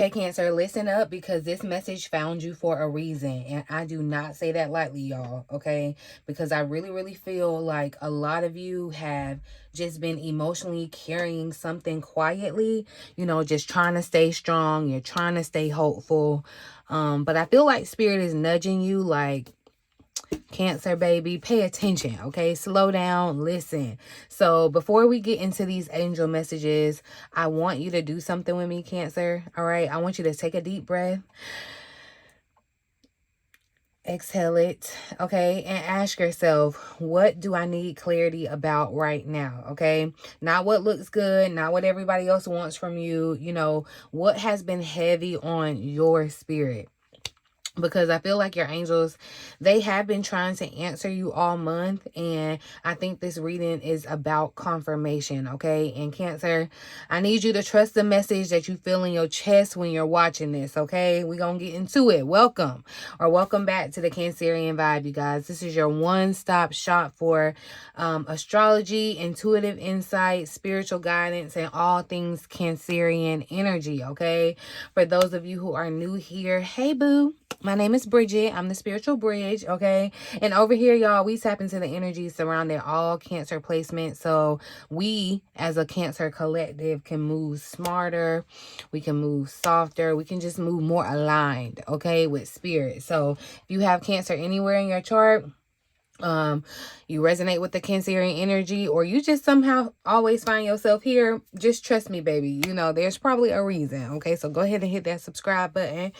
Okay, Cancer, listen up, because this message found you for a reason. And I do not say that lightly, y'all, okay? Because I really, really feel like a lot of you have just been emotionally carrying something quietly, just trying to stay strong. You're trying to stay hopeful. But I feel like Spirit is nudging you, like, Cancer, baby, pay attention, okay? Slow down, listen. So before we get into these angel messages, I want you to do something with me, Cancer, all right? I want you to take a deep breath, exhale it, okay? And ask yourself, what do I need clarity about right now, okay? Not what looks good, not what everybody else wants from you, what has been heavy on your spirit. Because I feel like your angels, they have been trying to answer you all month. And I think this reading is about confirmation, okay? And Cancer, I need you to trust the message that you feel in your chest when you're watching this, okay? We're going to get into it. Welcome back to the Cancerian Vibe, you guys. This is your one-stop shop for astrology, intuitive insight, spiritual guidance, and all things Cancerian energy, okay? For those of you who are new here, hey, boo. My name is Bridget. I'm the spiritual bridge, okay? And over here, y'all, we tap into the energy surrounding all Cancer placements. So we, as a Cancer collective, can move smarter. We can move softer. We can just move more aligned, okay, with spirit. So if you have Cancer anywhere in your chart, you resonate with the Cancerian energy, or you just somehow always find yourself here, just trust me, baby. There's probably a reason, okay? So go ahead and hit that subscribe button.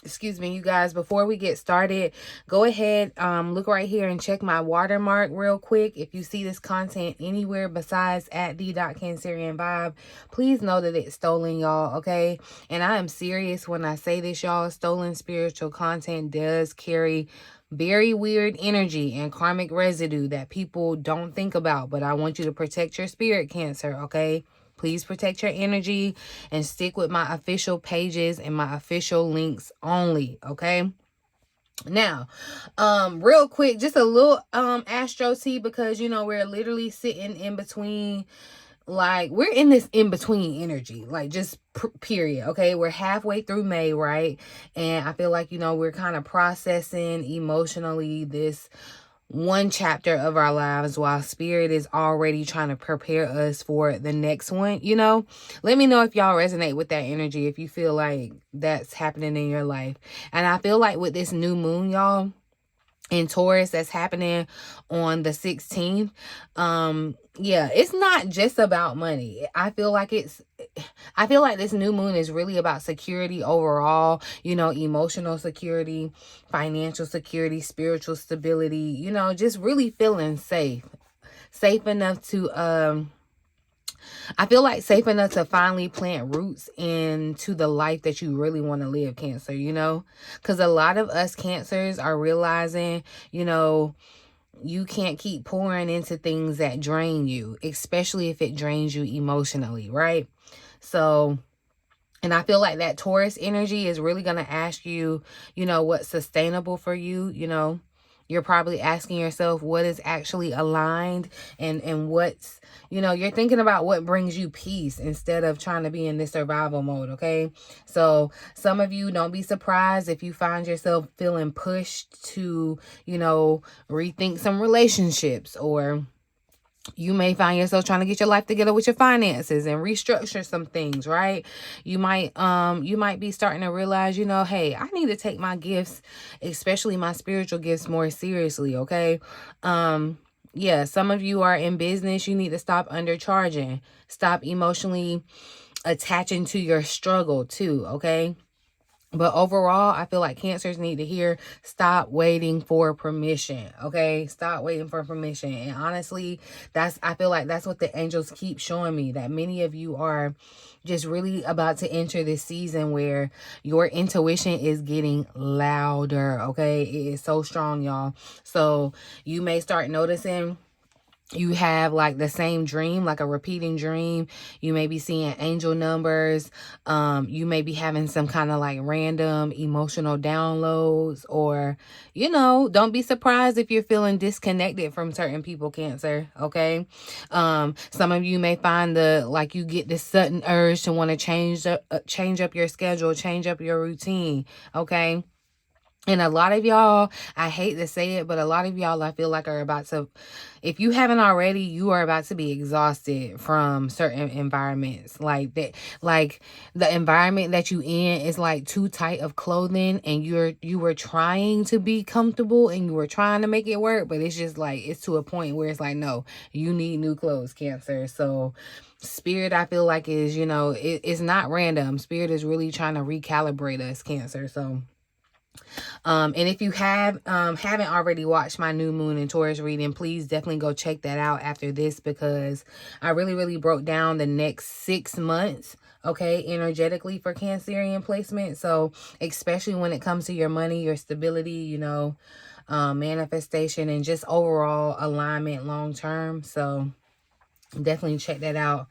Excuse me, you guys, before we get started, go ahead, look right here and check my watermark real quick. If you see this content anywhere besides at the.Cancerian Vibe, please know that it's stolen, y'all, okay? And I am serious when I say this, y'all. Stolen spiritual content does carry very weird energy and karmic residue that people don't think about. But I want you to protect your spirit, Cancer, okay? Please protect your energy and stick with my official pages and my official links only, okay? Now, real quick, just a little Astro-TEA, because we're literally sitting in between, like, we're in this in-between energy, like, just period, okay? We're halfway through May, right? And I feel like, we're kind of processing emotionally this one chapter of our lives, while spirit is already trying to prepare us for the next one. Let me know if y'all resonate with that energy, if you feel like that's happening in your life. And I feel like with this new moon, y'all, in Taurus, that's happening on the 16th. Yeah, it's not just about money. I feel like this new moon is really about security overall, emotional security, financial security, spiritual stability, just really feeling safe enough to I feel like safe enough to finally plant roots into the life that you really want to live, Cancer, because a lot of us Cancers are realizing, you can't keep pouring into things that drain you, especially if it drains you emotionally, right? So, and I feel like that Taurus energy is really going to ask you, what's sustainable for you, You're probably asking yourself what is actually aligned, and what's, you're thinking about what brings you peace instead of trying to be in this survival mode, okay? So some of you, don't be surprised if you find yourself feeling pushed to, rethink some relationships, or you may find yourself trying to get your life together with your finances and restructure some things, right? You might be starting to realize, hey, I need to take my gifts, especially my spiritual gifts, more seriously, okay? Yeah, some of you are in business. You need to stop undercharging. Stop emotionally attaching to your struggle too, okay? But overall, I feel like Cancers need to hear, stop waiting for permission, okay? Stop waiting for permission. And honestly, I feel like that's what the angels keep showing me, that many of you are just really about to enter this season where your intuition is getting louder, okay? It is so strong, y'all. So you may start noticing you have like the same dream, like a repeating dream. You may be seeing angel numbers. You may be having some kind of like random emotional downloads, or, you know, don't be surprised if you're feeling disconnected from certain people, Cancer. Okay. Some of you may find like you get this sudden urge to want to change up your schedule, change up your routine. Okay. And a lot of y'all, I hate to say it, but a lot of y'all, I feel like, are about to, if you haven't already, you are about to be exhausted from certain environments. Like that, like the environment that you in is like too tight of clothing, and you were trying to be comfortable and you were trying to make it work, but it's just like, it's to a point where it's like, no, you need new clothes, Cancer. So Spirit, I feel like, is, you know, it's not random. Spirit is really trying to recalibrate us, Cancer. So and if you haven't already watched my new moon and Taurus reading, please definitely go check that out after this, because I really broke down the next 6 months, okay, energetically for Cancerian placement. So especially when it comes to your money, your stability, you know, manifestation, and just overall alignment long term. So definitely check that out.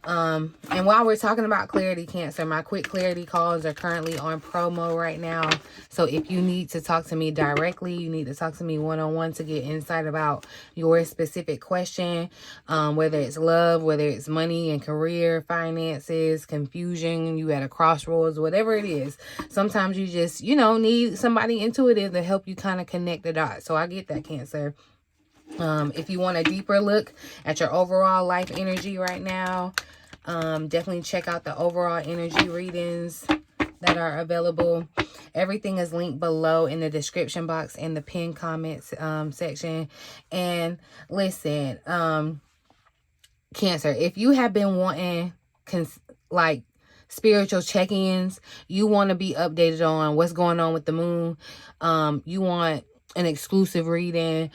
And while we're talking about clarity, Cancer, my quick clarity calls are currently on promo right now. So if you need to talk to me directly, you need to talk to me one-on-one to get insight about your specific question, whether it's love, whether it's money and career, finances, confusion, you at a crossroads, whatever it is. Sometimes you just, you know, need somebody intuitive to help you kind of connect the dots. So I get that, Cancer. If you want a deeper look at your overall life energy right now, definitely check out the overall energy readings that are available. Everything is linked below in the description box in the pinned comments section. And listen, Cancer, if you have been wanting like spiritual check-ins, you want to be updated on what's going on with the moon, you want an exclusive reading,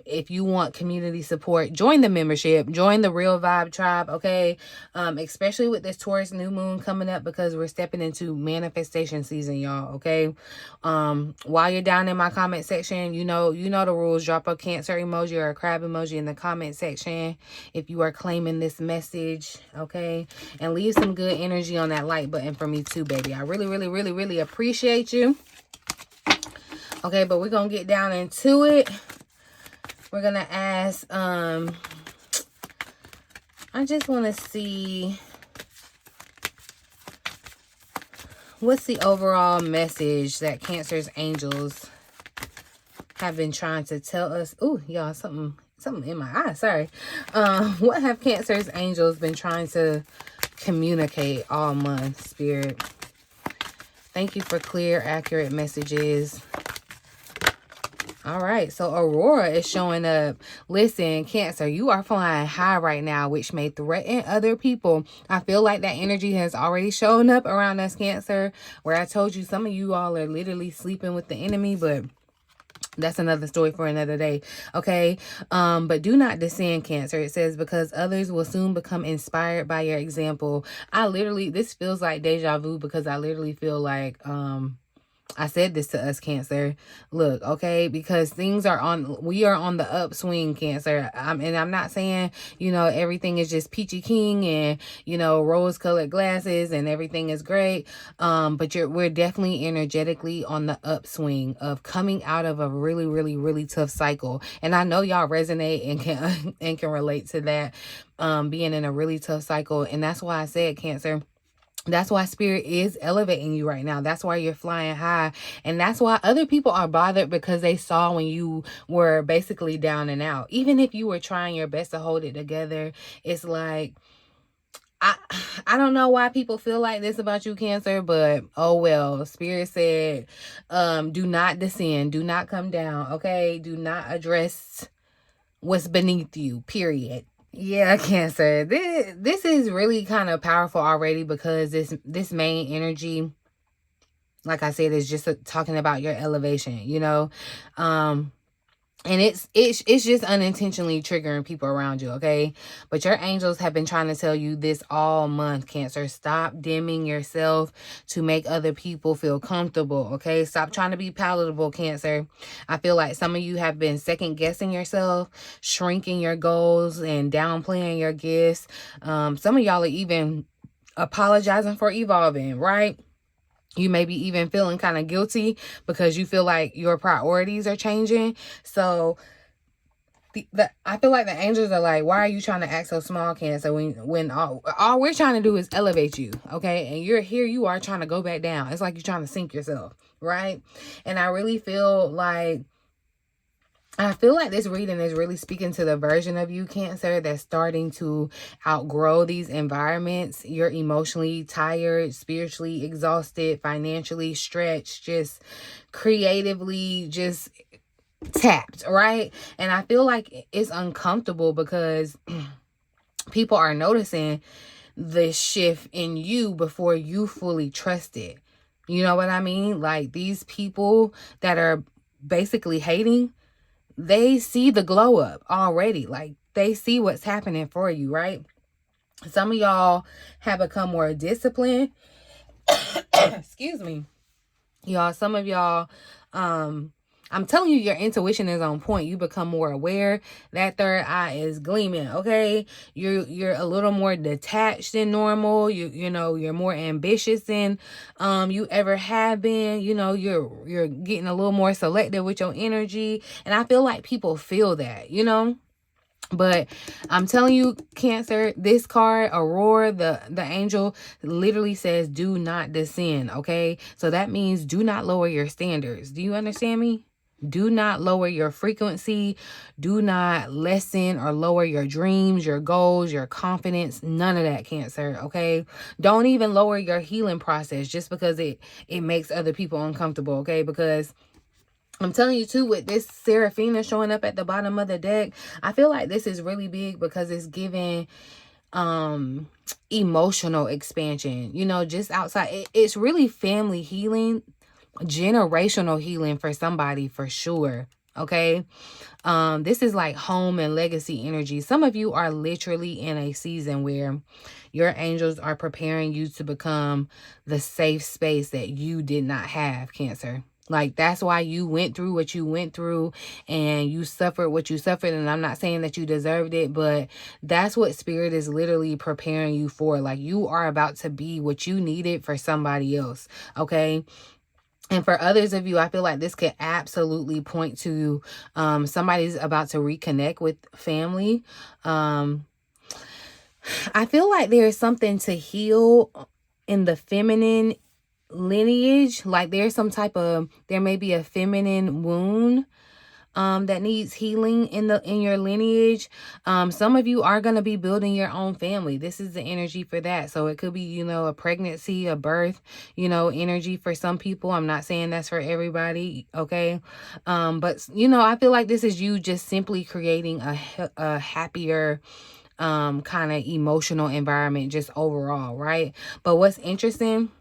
if you want community support, join the membership, join the Real Vibe Tribe, okay? Especially with this Taurus new moon coming up, because we're stepping into manifestation season, y'all, okay? While you're down in my comment section, you know the rules. Drop a Cancer emoji or a crab emoji in the comment section if you are claiming this message, okay? And leave some good energy on that like button for me too, baby. I really appreciate you. Okay, but we're gonna get down into it. We're going to ask, I just want to see, what's the overall message that Cancer's angels have been trying to tell us? Oh, y'all, something in my eye, sorry. What have Cancer's angels been trying to communicate all month, Spirit? Thank you for clear, accurate messages. All right, so Aurora is showing up. Listen, Cancer, you are flying high right now, which may threaten other people. I feel like that energy has already shown up around us, Cancer, where I told you some of you all are literally sleeping with the enemy, but that's another story for another day, okay? But do not descend, Cancer. It says, because others will soon become inspired by your example. This feels like deja vu, because I literally feel like, I said this to us, Cancer. Look, okay, because we are on the upswing, Cancer. And I'm not saying, you know, everything is just peachy keen and, you know, rose-colored glasses and everything is great. But we're definitely energetically on the upswing of coming out of a really tough cycle. And I know y'all resonate and can relate to that, being in a really tough cycle. And that's why I said, Cancer, that's why Spirit is elevating you right now. That's why you're flying high. And that's why other people are bothered, because they saw when you were basically down and out. Even if you were trying your best to hold it together, it's like, I don't know why people feel like this about you, Cancer, but oh well. Spirit said, do not descend. Do not come down, okay? Do not address what's beneath you, period. Yeah, Cancer. This is really kind of powerful already, because this main energy, like I said, is just talking about your elevation, you know. And it's just unintentionally triggering people around you, okay? But your angels have been trying to tell you this all month, Cancer. Stop dimming yourself to make other people feel comfortable, okay? Stop trying to be palatable, Cancer. I feel like some of you have been second guessing yourself, shrinking your goals, and downplaying your gifts. Some of y'all are even apologizing for evolving, right? You may be even feeling kind of guilty because you feel like your priorities are changing. So I feel like the angels are like, why are you trying to act so small, Cancer, when all we're trying to do is elevate you, okay? And you're here, you are trying to go back down. It's like you're trying to sink yourself, right? And I really feel like this reading is really speaking to the version of you, Cancer, that's starting to outgrow these environments. You're emotionally tired, spiritually exhausted, financially stretched, just creatively just tapped, right? And I feel like it's uncomfortable because people are noticing the shift in you before you fully trust it. You know what I mean? Like, these people that are basically hating, they see the glow up already. Like, they see what's happening for you, right? Some of y'all have become more disciplined. Excuse me. Y'all, some of y'all, I'm telling you, your intuition is on point. You become more aware. That third eye is gleaming, okay? You're a little more detached than normal. You know, you're more ambitious than you ever have been. You know, you're getting a little more selective with your energy. And I feel like people feel that, you know? But I'm telling you, Cancer, this card, Aurora, the angel, literally says do not descend, okay? So that means do not lower your standards. Do you understand me? Do not lower your frequency. Do not lessen or lower your dreams, your goals, your confidence. None of that, Cancer, okay? Don't even lower your healing process just because it makes other people uncomfortable, okay? Because I'm telling you too, with this Seraphina showing up at the bottom of the deck, I feel like this is really big because it's giving emotional expansion, you know, just outside. It's really family healing, generational healing for somebody for sure. Okay. This is like home and legacy energy. Some of you are literally in a season where your angels are preparing you to become the safe space that you did not have, Cancer. Like, that's why you went through what you went through and you suffered what you suffered. And I'm not saying that you deserved it, but that's what Spirit is literally preparing you for. Like, you are about to be what you needed for somebody else, okay? And for others of you, I feel like this could absolutely point to somebody's about to reconnect with family. I feel like there is something to heal in the feminine lineage. Like, there's some type of, there may be a feminine wound that needs healing in your lineage. Some of you are going to be building your own family. This is the energy for that. So it could be, you know, a pregnancy, a birth, you know, energy for some people. I'm not saying that's for everybody, okay? But, you know, I feel like this is you just simply creating a happier kind of emotional environment just overall, right? But what's interesting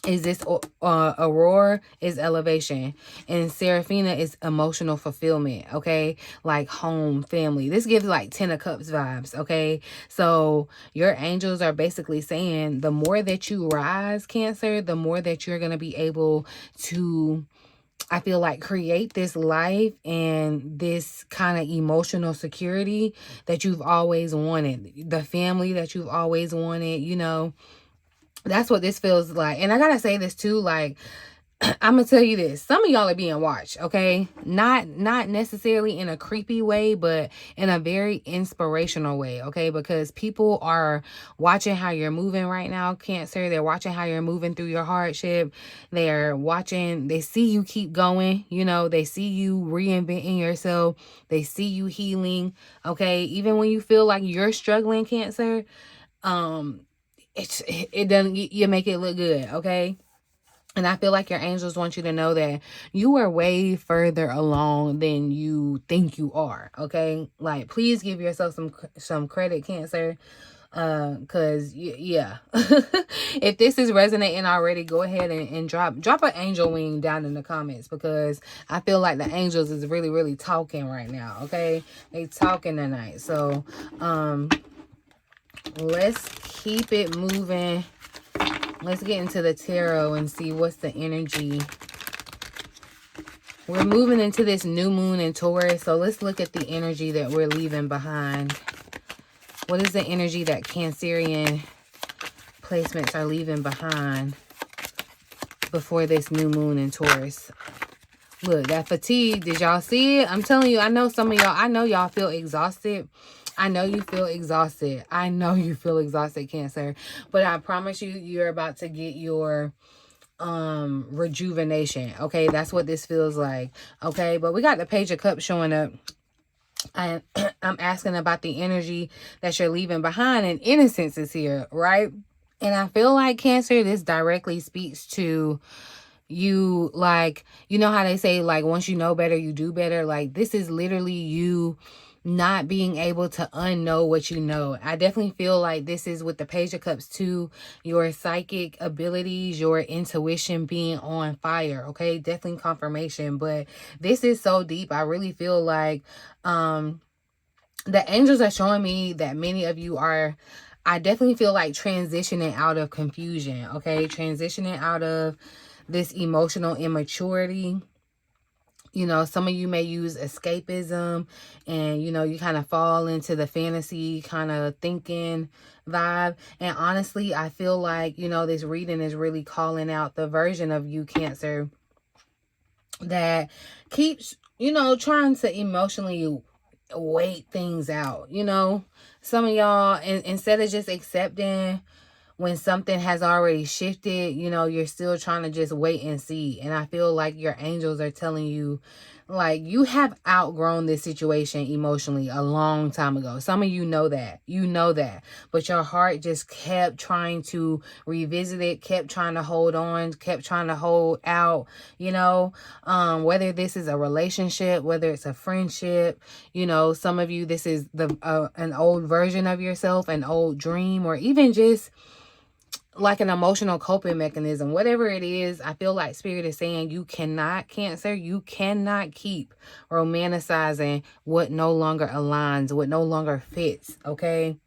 is this Aurora is elevation and Seraphina is emotional fulfillment, okay? Like home, family. This gives like 10 of Cups vibes, okay? So your angels are basically saying the more that you rise, Cancer, the more that you're going to be able to, I feel like, create this life and this kind of emotional security that you've always wanted. The family that you've always wanted, you know. That's what this feels like. And I gotta say this too, like, I'm gonna tell you this. Some of y'all are being watched, okay? Not necessarily in a creepy way, but in a very inspirational way, okay? Because people are watching how you're moving right now, Cancer. They're watching how you're moving through your hardship. They're watching, they see you keep going, you know, they see you reinventing yourself. They see you healing, okay? Even when you feel like you're struggling, Cancer, it doesn't, you make it look good, okay? And I feel like your angels want you to know that you are way further along than you think you are, okay? Like, please give yourself some credit, Cancer. Because yeah, if this is resonating already, go ahead and drop an angel wing down in the comments, because I feel like the angels is really talking right now. Okay, they talking tonight. So let's keep it moving. Let's get into the tarot and see what's the energy. We're moving into this new moon in Taurus, so let's look at the energy that we're leaving behind. What is the energy that Cancerian placements are leaving behind before this new moon in Taurus? Look, that fatigue, did y'all see it? I'm telling you, I know some of y'all, I know y'all feel exhausted. I know you feel exhausted. I know you feel exhausted, Cancer. But I promise you, you're about to get your rejuvenation. Okay, that's what this feels like. Okay, but we got the Page of Cups showing up. I'm asking about the energy that you're leaving behind, and innocence is here, right? And I feel like, Cancer, this directly speaks to you. Like, you know how they say, like, once you know better, you do better. Like, this is literally you not being able to unknow what you know. I definitely feel like this is with the Page of Cups too, your psychic abilities, your intuition being on fire. Okay, definitely confirmation. But this is so deep. I really feel like the angels are showing me that many of you are, I definitely feel like, transitioning out of confusion. Okay, transitioning out of this emotional immaturity. You know, some of you may use escapism, and, you know, you kind of fall into the fantasy kind of thinking vibe. And honestly, I feel like, you know, this reading is really calling out the version of you, Cancer, that keeps, you know, trying to emotionally wait things out. You know, some of y'all, instead of just accepting when something has already shifted, you know, you're still trying to just wait and see. And I feel like your angels are telling you, like, you have outgrown this situation emotionally a long time ago. Some of you know that. You know that. But your heart just kept trying to revisit it, kept trying to hold on, kept trying to hold out, you know, whether this is a relationship, whether it's a friendship, you know, some of you, this is the an old version of yourself, an old dream, or even just like an emotional coping mechanism, whatever it is. I feel like Spirit is saying you cannot, Cancer, you cannot keep romanticizing what no longer aligns, what no longer fits. Okay,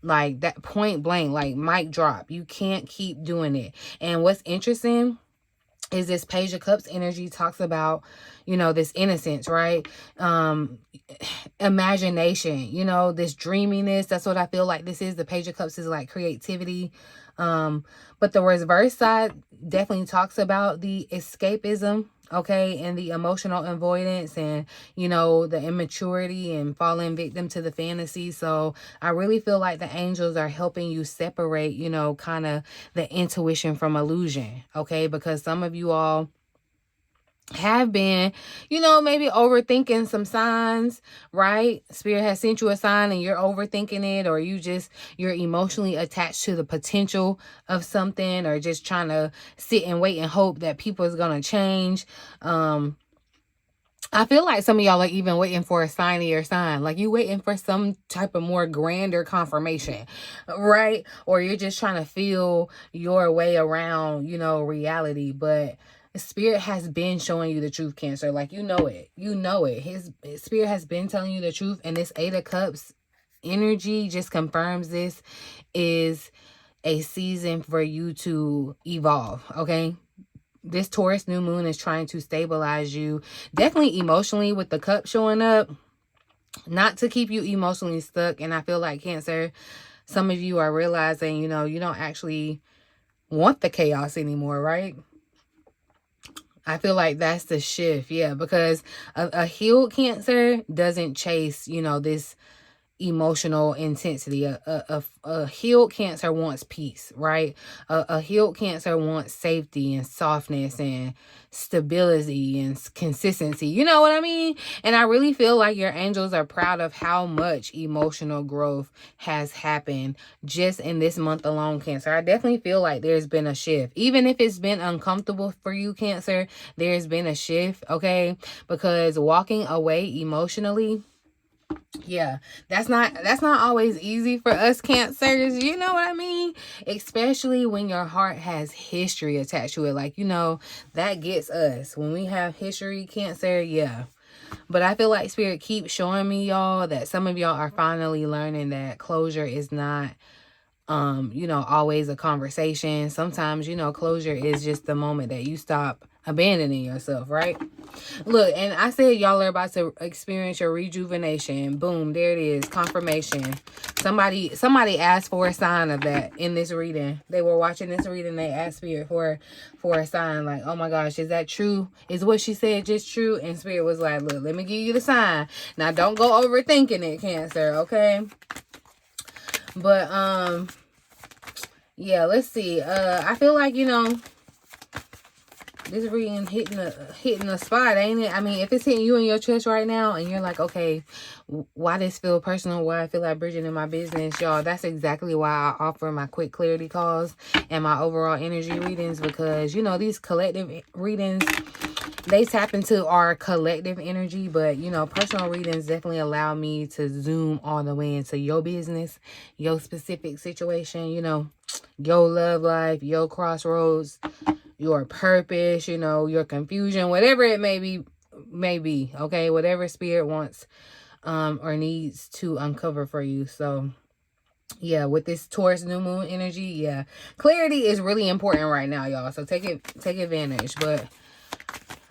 like that, point blank, like mic drop. You can't keep doing it. And what's interesting is this Page of Cups energy talks about, you know, this innocence, right? Imagination, you know, this dreaminess. That's what I feel like this is. The Page of Cups is like creativity. But the reverse side definitely talks about the escapism, okay, and the emotional avoidance, and, you know, the immaturity and falling victim to the fantasy. So I really feel like the angels are helping you separate, you know, kind of the intuition from illusion, okay, because some of you all have been, you know, maybe overthinking some signs, right? Spirit has sent you a sign and you're overthinking it, or you're emotionally attached to the potential of something, or just trying to sit and wait and hope that people is going to change. I feel like some of y'all are even waiting for a sign of your sign. Like, you waiting for some type of more grander confirmation, right? Or you're just trying to feel your way around, you know, reality. But Spirit has been showing you the truth, Cancer. Like, you know it. You know it. His Spirit has been telling you the truth. And this 8 of Cups energy just confirms this is a season for you to evolve, okay? This Taurus new moon is trying to stabilize you, definitely emotionally, with the cup showing up, not to keep you emotionally stuck. And I feel like, Cancer, some of you are realizing, you know, you don't actually want the chaos anymore, right? I feel like that's the shift. Yeah, because a healed Cancer doesn't chase, you know, this emotional intensity. A healed Cancer wants peace, right? A healed Cancer wants safety and softness and stability and consistency. You know what I mean? And I really feel like your angels are proud of how much emotional growth has happened just in this month alone, Cancer. I definitely feel like there's been a shift. Even if it's been uncomfortable for you, Cancer, there's been a shift, okay? Because walking away emotionally Yeah, that's not always easy for us Cancers, you know what I mean? Especially when your heart has history attached to it. Like, you know, that gets us. When we have history, Cancer, yeah. But I feel like Spirit keeps showing me, y'all, that some of y'all are finally learning that closure is not you know, always a conversation. Sometimes, you know, closure is just the moment that you stop abandoning yourself, right? Look, and I said y'all are about to experience your rejuvenation. Boom, there it is, confirmation. Somebody asked for a sign of that in this reading. They were watching this reading, they asked Spirit for a sign, like, oh my gosh, is that true? Is what she said just true? And Spirit was like, look, let me give you the sign. Now don't go overthinking it, Cancer, okay? But yeah, let's see. I feel like, you know, this reading hitting a spot, ain't it? I mean, if it's hitting you in your chest right now and you're like, okay, why this feel personal? Why I feel like bridging in my business, y'all, that's exactly why I offer my quick clarity calls and my overall energy readings, because, you know, these collective readings, they tap into our collective energy, but, you know, personal readings definitely allow me to zoom all the way into your business, your specific situation, you know, your love life, your crossroads, your purpose, you know, your confusion, whatever it may be, okay? Whatever Spirit wants or needs to uncover for you. So yeah, with this Taurus new moon energy, yeah, clarity is really important right now, y'all. So take advantage. But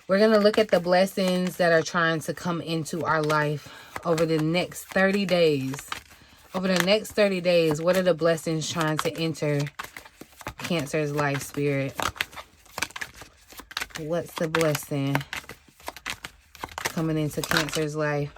we're gonna look at the blessings that are trying to come into our life over the next 30 days. Over the next 30 days, what are the blessings trying to enter Cancer's life, Spirit? What's the blessing coming into Cancer's life?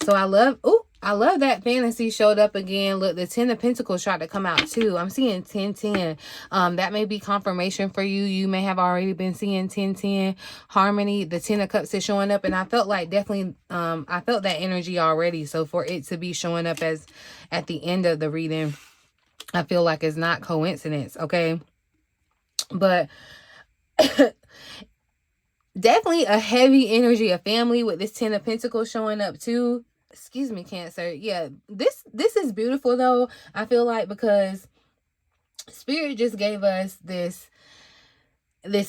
So I love that fantasy showed up again. Look, the 10 of Pentacles tried to come out too. I'm seeing 10-10. That may be confirmation for you. You may have already been seeing 10-10 harmony. The 10 of Cups is showing up, and I felt like definitely I felt that energy already. So for it to be showing up as at the end of the reading, I feel like it's not coincidence, okay? But definitely a heavy energy of family with this 10 of Pentacles showing up too. Excuse me, Cancer. Yeah, this is beautiful though. I feel like, because Spirit just gave us this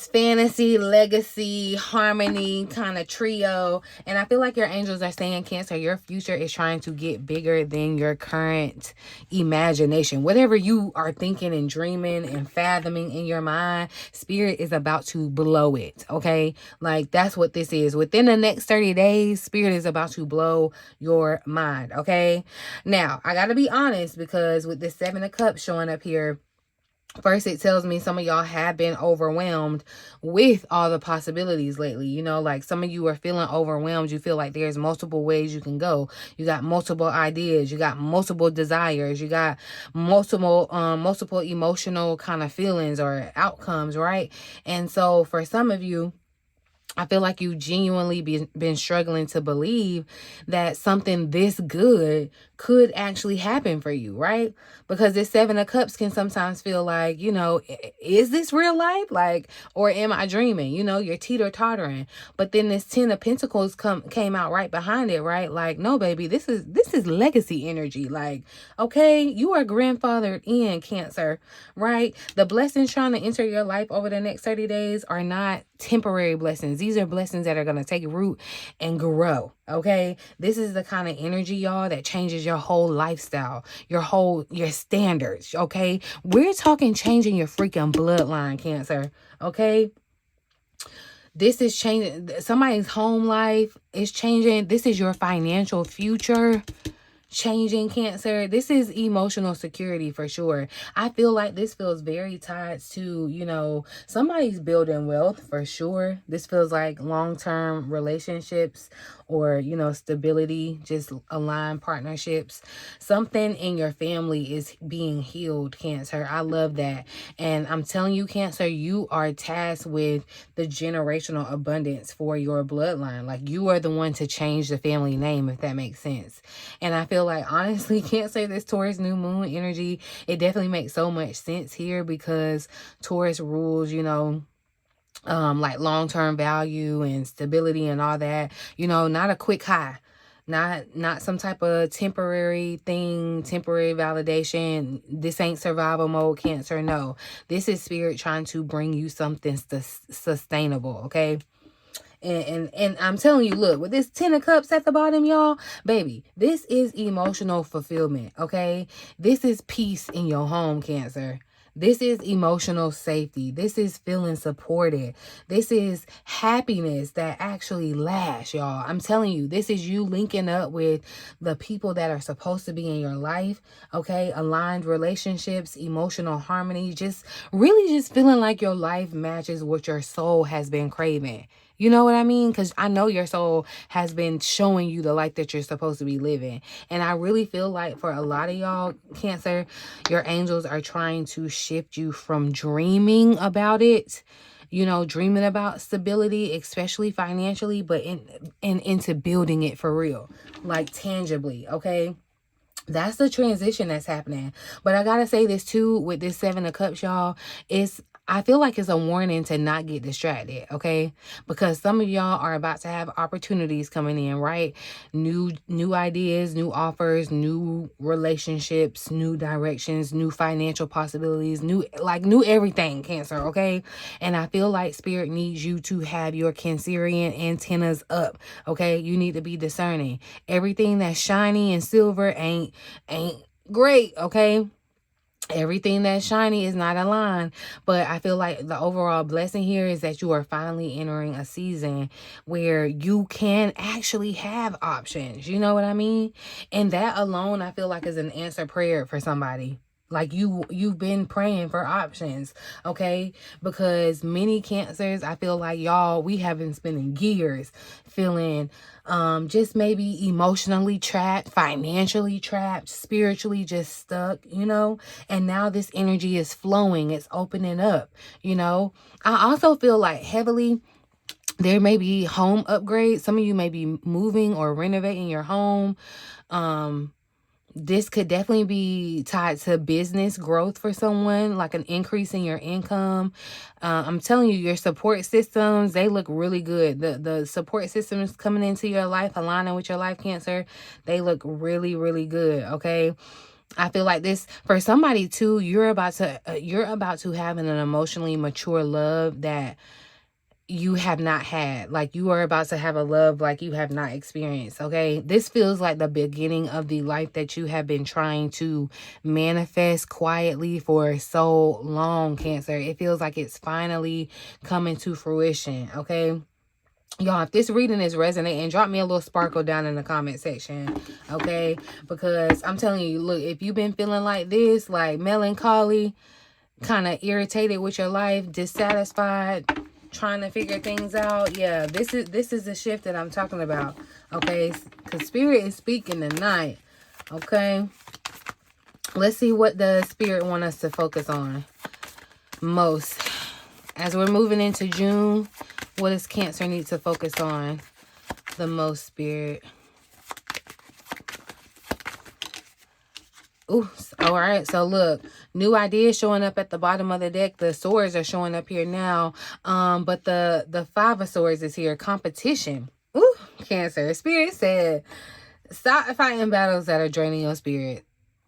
fantasy, legacy, harmony kind of trio. And I feel like your angels are saying, Cancer, your future is trying to get bigger than your current imagination. Whatever you are thinking and dreaming and fathoming in your mind, Spirit is about to blow it, okay? Like, that's what this is. Within the next 30 days, Spirit is about to blow your mind, okay? Now, I got to be honest, because with this 7 of Cups showing up here, first, it tells me some of y'all have been overwhelmed with all the possibilities lately. You know, like some of you are feeling overwhelmed. You feel like there's multiple ways you can go. You got multiple ideas. You got multiple desires. You got multiple emotional kind of feelings or outcomes, right? And so for some of you, I feel like you genuinely been struggling to believe that something this good could actually happen for you, right? Because this 7 of Cups can sometimes feel like, you know, is this real life? Like, or am I dreaming? You know, you're teeter-tottering. But then this 10 of Pentacles came out right behind it, right? Like, no, baby, this is legacy energy. Like, okay, you are grandfathered in, Cancer, right? The blessings trying to enter your life over the next 30 days are not temporary blessings. These are blessings that are going to take root and grow, okay? This is the kind of energy, y'all, that changes your whole lifestyle, your standards, okay? We're talking changing your freaking bloodline, Cancer, okay? This is changing somebody's home life. Is changing. This is your financial future changing, Cancer. This is emotional security for sure. I feel like this feels very tied to, you know, somebody's building wealth for sure. This feels like long-term relationships or, you know, stability, just aligned partnerships. Something in your family is being healed, Cancer. I love that. And I'm telling you, Cancer, you are tasked with the generational abundance for your bloodline. Like, you are the one to change the family name, if that makes sense. And I feel like, honestly, Cancer, this Taurus new moon energy, it definitely makes so much sense here, because Taurus rules, you know, like long-term value and stability and all that, you know, not a quick high. Not some type of temporary thing, temporary validation. This ain't survival mode, Cancer. No, this is spirit trying to bring you something sustainable, okay? And I'm telling you, look, with this 10 of cups at the bottom, y'all, baby, this is emotional fulfillment, okay? This is peace in your home, Cancer. This is emotional safety. This is feeling supported. This is happiness that actually lasts, y'all. I'm telling you, this is you linking up with the people that are supposed to be in your life, okay? Aligned relationships, emotional harmony, just really just feeling like your life matches what your soul has been craving. You know what I mean? Because I know your soul has been showing you the life that you're supposed to be living. And I really feel like for a lot of y'all, Cancer, your angels are trying to shift you from dreaming about it, you know, dreaming about stability, especially financially, but into building it for real, like tangibly, okay? That's the transition that's happening. But I gotta say this too, with this 7 of Cups, y'all, I feel like it's a warning to not get distracted, okay? Because some of y'all are about to have opportunities coming in, right? New ideas, new offers, new relationships, new directions, new financial possibilities, new everything, Cancer, okay? And I feel like spirit needs you to have your Cancerian antennas up, okay? You need to be discerning. Everything that's shiny and silver ain't great, okay? Everything that's shiny is not aligned. But I feel like the overall blessing here is that you are finally entering a season where you can actually have options. You know what I mean? And that alone, I feel like, is an answered prayer for somebody. Like you've been praying for options, okay? Because many Cancers, I feel like y'all, we have been spending years feeling just maybe emotionally trapped, financially trapped, spiritually just stuck, you know? And now this energy is flowing, it's opening up, you know? I also feel like heavily there may be home upgrades. Some of you may be moving or renovating your home. This could definitely be tied to business growth for someone, like an increase in your income. I'm telling you, your support systems, they look really good. The support systems coming into your life, aligning with your life, Cancer, they look really, really good, okay? I feel like this, for somebody too, you're about to have an emotionally mature love that you have not had. Like, you are about to have a love like you have not experienced, okay? This feels like the beginning of the life that you have been trying to manifest quietly for so long, Cancer. It feels like it's finally coming to fruition, okay? Y'all, if this reading is resonating, drop me a little sparkle down in the comment section, okay? Because I'm telling you, look, if you've been feeling like this, like melancholy, kind of irritated with your life, dissatisfied, trying to figure things out, yeah, this is the shift that I'm talking about, okay? Because spirit is speaking tonight, okay? Let's see what the spirit want us to focus on most. As we're moving into June, what does Cancer need to focus on the most, spirit? Ooh, all right. So look, new ideas showing up at the bottom of the deck. The swords are showing up here now. But the 5 of swords is here. Competition. Ooh, Cancer. Spirit said, stop fighting battles that are draining your spirit.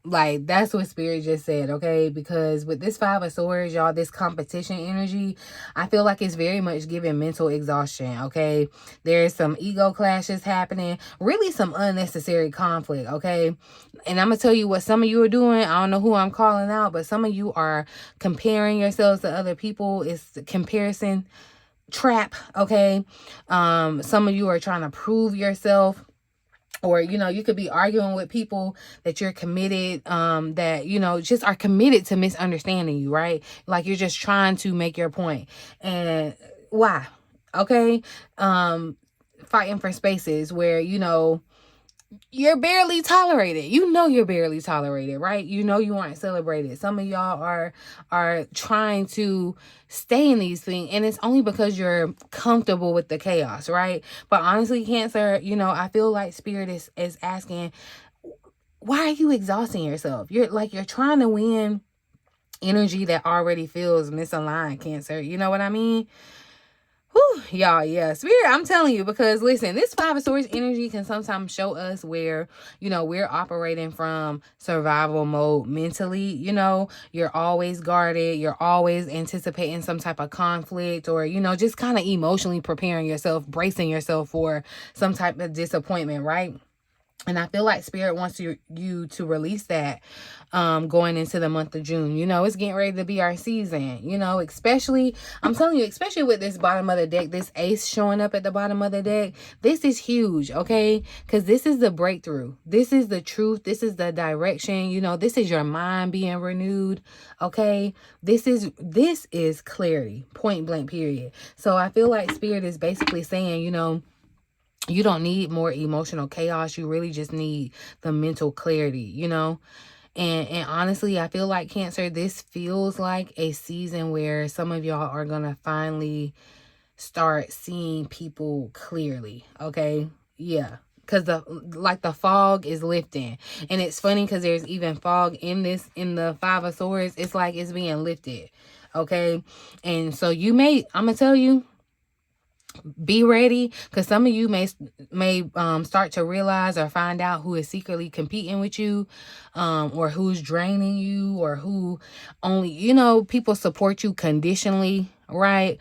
Like, that's what spirit just said, okay? Because with this 5 of swords, y'all, this competition energy, I feel like it's very much giving mental exhaustion, okay? There's some ego clashes happening, really some unnecessary conflict, okay? And I'm gonna tell you what some of you are doing. I don't know who I'm calling out, but some of you are comparing yourselves to other people. It's the comparison trap, okay? Some of you are trying to prove yourself. Or, you know, you could be arguing with people that you're committed, that, you know, just are committed to misunderstanding you, right? Like, you're just trying to make your point. And why? Okay? Fighting for spaces where, you know, you're barely tolerated. You know you're barely tolerated, right? You know you aren't celebrated. Some of y'all are trying to stay in these things, and it's only because you're comfortable with the chaos, right? But honestly, Cancer, you know, I feel like spirit is asking, why are you exhausting yourself? You're trying to win energy that already feels misaligned, Cancer. You know what I mean? Whew, y'all, yeah, Spirit, I'm telling you, because listen, this Five of Swords energy can sometimes show us where, you know, we're operating from survival mode mentally. You know, you're always guarded, you're always anticipating some type of conflict, or, you know, just kind of emotionally preparing yourself, bracing yourself for some type of disappointment, right? And I feel like Spirit wants you to release that going into the month of June. You know, it's getting ready to be our season, you know, especially, I'm telling you, especially with this bottom of the deck, this ace showing up at the bottom of the deck. This is huge, okay? Because this is the breakthrough. This is the truth. This is the direction. You know, this is your mind being renewed, okay? This is clarity, point blank, period. So I feel like Spirit is basically saying, you know, you don't need more emotional chaos. You really just need the mental clarity, you know? And honestly, I feel like Cancer, this feels like a season where some of y'all are going to finally start seeing people clearly, okay? Yeah. Because the fog is lifting. And it's funny because there's even fog in the Five of Swords. It's like it's being lifted, okay? And so I'm going to tell you, be ready, because some of you may start to realize or find out who is secretly competing with you, or who's draining you, or who only, you know, people support you conditionally, right?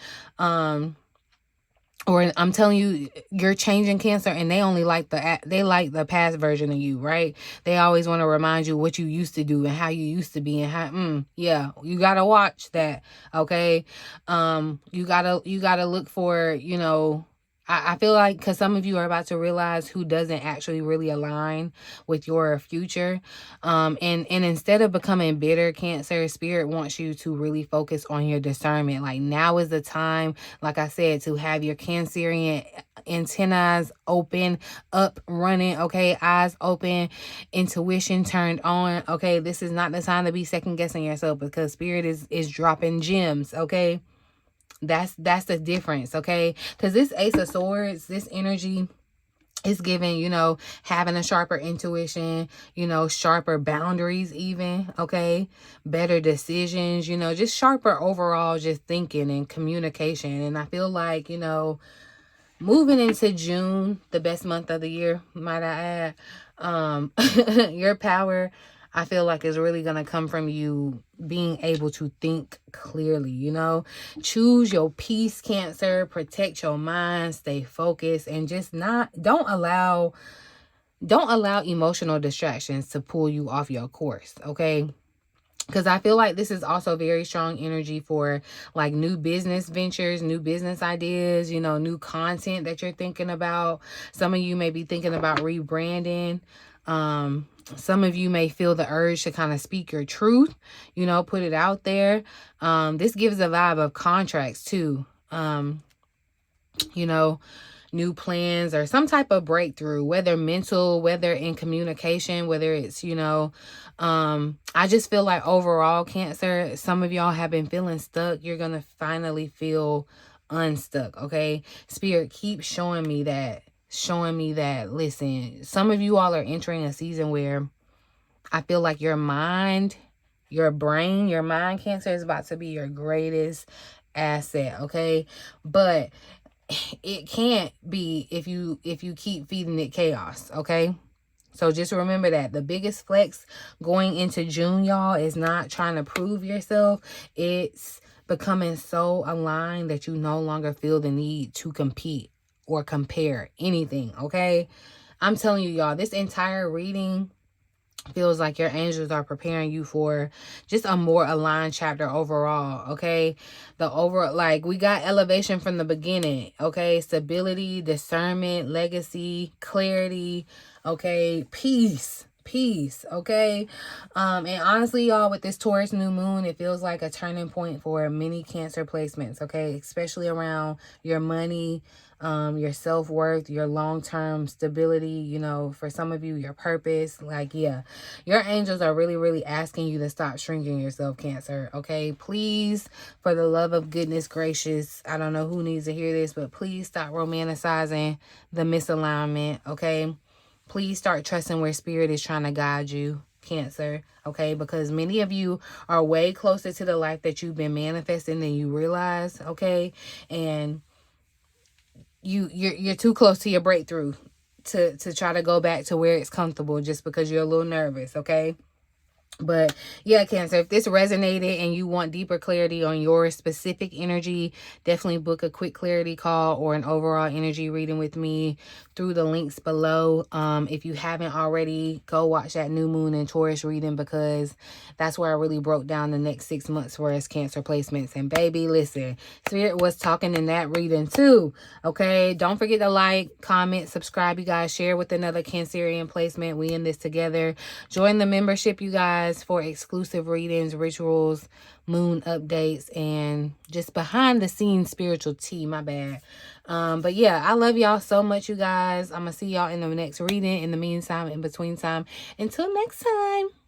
Or I'm telling you, you're changing, Cancer, and they only like the past version of you, right? They always want to remind you what you used to do and how you used to be, and how yeah, you gotta watch that, okay? You gotta look for, you know, I feel like, because some of you are about to realize who doesn't actually really align with your future. And instead of becoming bitter, Cancer, Spirit wants you to really focus on your discernment. Like, now is the time, like I said, to have your Cancerian antennas open, up, running, okay? Eyes open, intuition turned on, okay? This is not the time to be second guessing yourself, because Spirit is dropping gems, okay? That's the difference, okay? Because this Ace of Swords, this energy is giving, you know, having a sharper intuition, you know, sharper boundaries even, okay? Better decisions, you know, just sharper overall just thinking and communication. And I feel like, you know, moving into June, the best month of the year, might I add, your power, I feel like, is really going to come from you being able to think clearly, you know? Choose your peace, Cancer. Protect your mind. Stay focused. And just don't allow emotional distractions to pull you off your course, okay? Because I feel like this is also very strong energy for like new business ventures, new business ideas, you know, new content that you're thinking about. Some of you may be thinking about rebranding. Some of you may feel the urge to kind of speak your truth, you know, put it out there. This gives a vibe of contracts too. You know, new plans or some type of breakthrough, whether mental, whether in communication, whether it's, you know, I just feel like overall, Cancer, some of y'all have been feeling stuck. You're going to finally feel unstuck, okay? Spirit keeps showing me that. Listen, some of you all are entering a season where I feel like your mind, your brain, your mind, Cancer, is about to be your greatest asset, okay? But it can't be if you keep feeding it chaos, okay? So just remember that the biggest flex going into June, y'all, is not trying to prove yourself. It's becoming so aligned that you no longer feel the need to compete or compare anything, okay? I'm telling you, y'all, this entire reading feels like your angels are preparing you for just a more aligned chapter overall, okay? Like, we got elevation from the beginning, okay? Stability, discernment, legacy, clarity, okay? Peace, okay? And honestly, y'all, with this Taurus new moon, it feels like a turning point for many Cancer placements, okay? Especially around your money, your self-worth, your long-term stability, you know, for some of you, your purpose. Like, yeah, your angels are really, really asking you to stop shrinking yourself, Cancer, okay? Please, for the love of goodness gracious, I don't know who needs to hear this, but please stop romanticizing the misalignment, okay? Please start trusting where Spirit is trying to guide you, Cancer, okay? Because many of you are way closer to the life that you've been manifesting than you realize, okay? And you're too close to your breakthrough to try to go back to where it's comfortable just because you're a little nervous, okay? But yeah, Cancer, if this resonated and you want deeper clarity on your specific energy, definitely book a quick clarity call or an overall energy reading with me through the links below. If you haven't already, go watch that new moon and Taurus reading, because that's where I really broke down the next 6 months for us Cancer placements. And baby, listen, Spirit was talking in that reading too. Okay, don't forget to like, comment, subscribe, you guys. Share with another Cancerian placement. We in this together. Join the membership, you guys, for exclusive readings, rituals, moon updates, and just behind the scenes spiritual tea. My bad. But yeah, I love y'all so much, you guys. I'm gonna see y'all in the next reading. In the meantime, in between time, until next time.